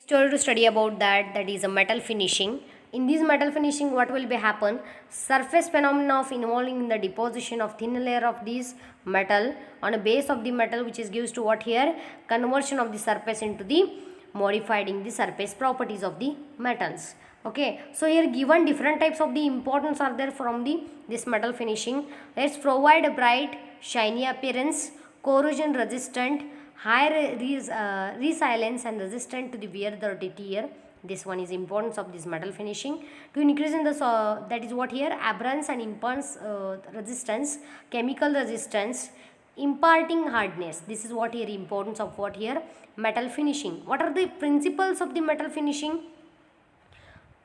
Story to study about that is a metal finishing. In this metal finishing, what will be happen? Surface phenomena of involving in the deposition of thin layer of this metal on a base of the metal, which is gives to what here? Conversion of the surface into the modifying the surface properties of the metals. Okay, so here given different types of the importance are there from the this metal finishing. Let's provide a bright shiny appearance, corrosion resistant, high resilience and resistant to the wear or tear. This one is importance of this metal finishing to increase in the that is what here aberrance and impulse resistance, chemical resistance, imparting hardness. This is what here importance of what here metal finishing. What are the principles of the metal finishing?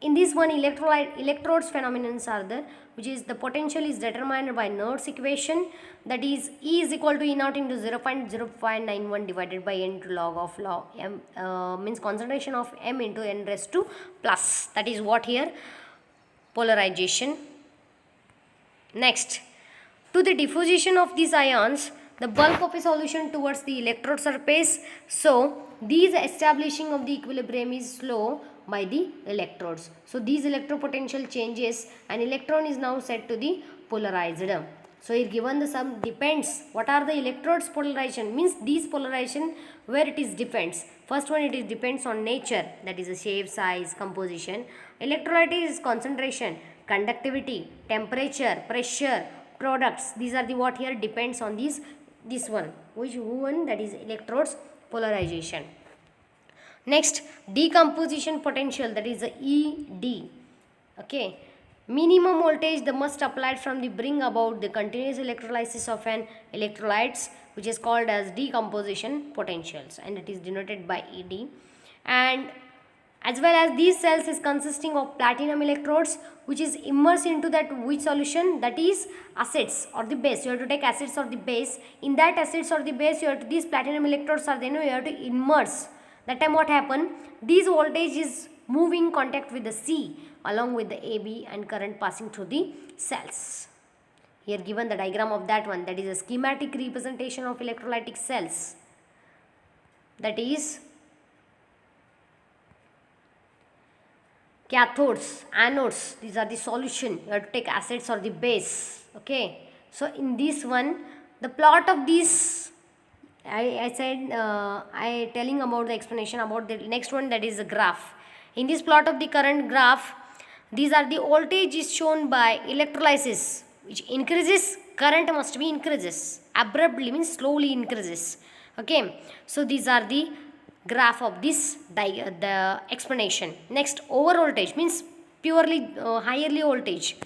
In this one, electrodes phenomenon are there, which is the potential is determined by Nernst equation, that is E is equal to E naught into 0.0591 divided by n to log m, means concentration of m into n raised to plus. That is what here polarization. Next, to the diffusion of these ions, the bulk of a solution towards the electrode surface. So these establishing of the equilibrium is slow by the electrodes. So these electropotential changes, an electron is now set to the polarized. So here given the sum depends. What are the electrodes polarization? Means these polarization where it is depends. First one, it is depends on nature, that is the shape, size, composition. Electrolyte is concentration, conductivity, temperature, pressure, products. These are the what here depends on this one. Which one? That is electrodes polarization. Next, decomposition potential, that is the ED. Okay, minimum voltage the must applied from the bring about the continuous electrolysis of an electrolytes, which is called as decomposition potentials, and it is denoted by ED. And as well as these cells is consisting of platinum electrodes, which is immersed into that which solution, that is acids or the base. You have to take acids or the base. In that acids or the base, you have to, these platinum electrodes are then you have to immerse. That time what happened? These voltage is moving contact with the C along with the AB and current passing through the cells. Here given the diagram of that one, that is a schematic representation of electrolytic cells. That is cathodes, anodes, these are the solution. You have to take acids or the base. Okay, so in this one, the plot of this, I said I telling about the explanation about the next one, that is the graph. In this plot of the current graph, these are the voltage is shown by electrolysis, which increases, current must be increases, abruptly means slowly increases. Okay, so these are the graph of this the explanation. Next, over voltage means purely higherly voltage.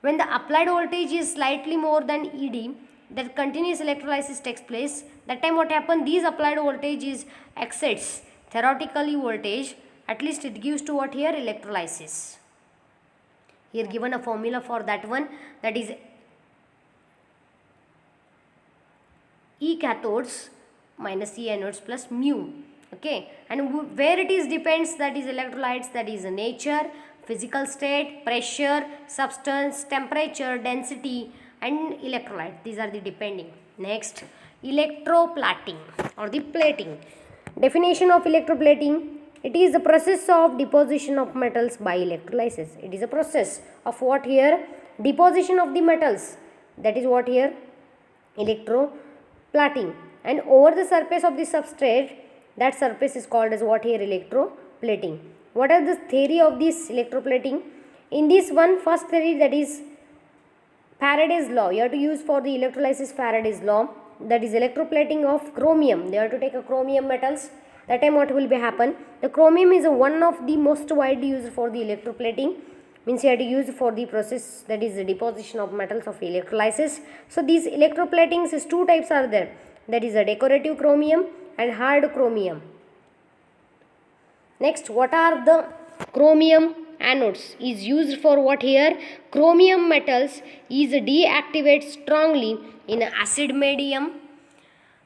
When the applied voltage is slightly more than ED, that continuous electrolysis takes place. That time what happen? These applied voltage is exceeds theoretically voltage, at least it gives to what here electrolysis. Here given a formula for that one, that is E cathodes minus E anodes plus mu. Okay, and where it is depends, that is electrolytes, that is nature, physical state, pressure, substance, temperature, density and electrolyte. These are the depending. Next, electroplating or the plating. Definition of electroplating: it is the process of deposition of metals by electrolysis. It is a process of what here? Deposition of the metals. That is what here? Electroplating. And over the surface of the substrate, that surface is called as what here? Electroplating. What are the theory of this electroplating? In this one, first theory, that is Faraday's law. You have to use for the electrolysis Faraday's law, that is electroplating of chromium. They have to take a chromium metals. That time what will be happen? The chromium is one of the most widely used for the electroplating, means you have to use for the process, that is the deposition of metals of electrolysis. So these electroplatings is two types are there, that is a decorative chromium and hard chromium. Next, what are the chromium anodes? Is used for what here? Chromium metals is deactivate strongly in acid medium.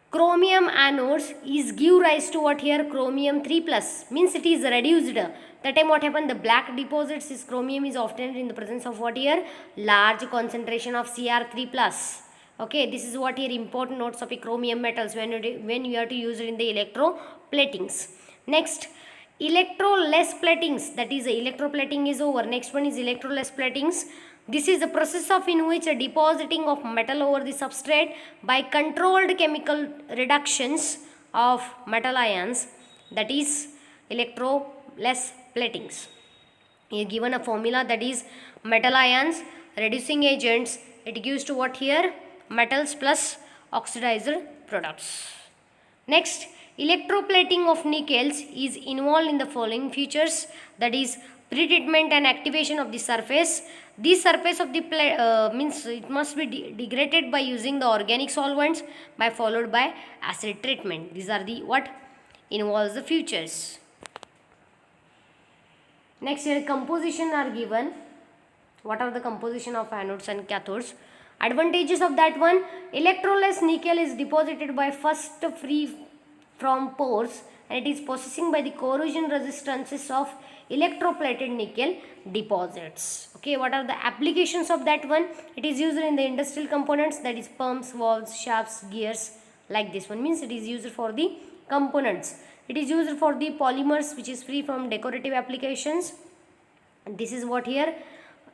Chromium anodes is give rise to what here? Chromium 3 plus, means it is reduced. That time what happened? The black deposits is chromium is often in the presence of what here? Large concentration of Cr3 plus. Okay, this is what here important notes of a chromium metals when you have to use it in the electroplatings. Next, electroless platings, that is electroplating is over. Next one is electroless platings. This is the process of in which a depositing of metal over the substrate by controlled chemical reductions of metal ions, that is electroless platings. Here given a formula, that is metal ions reducing agents, it gives to what here, metals plus oxidizer products. Next, electroplating of nickels is involved in the following features, that is pretreatment and activation of the surface. The surface of the means it must be degraded by using the organic solvents by followed by acid treatment. These are the what involves the features. Next here composition are given. What are the composition of anodes and cathodes? Advantages of that one, electroless nickel is deposited by first free from pores and it is possessing by the corrosion resistances of electroplated nickel deposits. Okay, what are the applications of that one? It is used in the industrial components, that is pumps, valves, shafts, gears, like this one, means it is used for the components. It is used for the polymers which is free from decorative applications. And this is what here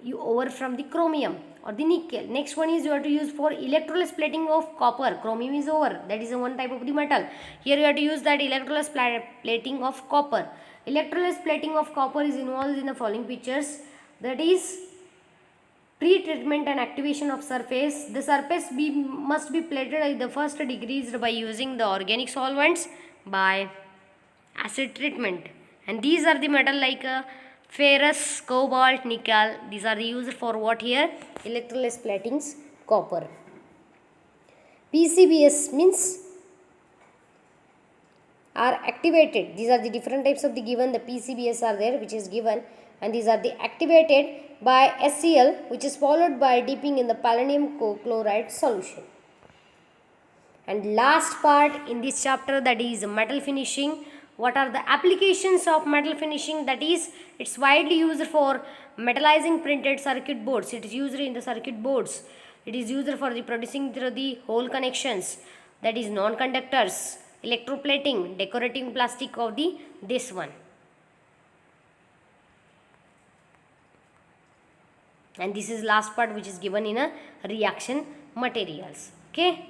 you over from the chromium or the nickel. Next one is you have to use for electroless plating of copper. Chromium is over, that is a one type of the metal. Here you have to use that electroless plating of copper. Electroless plating of copper is involved in the following features, that is pre-treatment and activation of surface. The surface must be plated at the first degree by using the organic solvents by acid treatment, and these are the metal like ferrous, cobalt, nickel. These are used for what here, electroless platings copper. PCBs means are activated. These are the different types of the given, the PCBs are there which is given, and these are the activated by HCl which is followed by dipping in the palladium chloride solution. And last part in this chapter, that is metal finishing. What are the applications of metal finishing? That is, it's widely used for metallizing printed circuit boards. It is used in the circuit boards. It is used for the producing through the hole connections, that is non-conductors, electroplating, decorating plastic of the this one. And this is last part which is given in a reaction materials. Okay.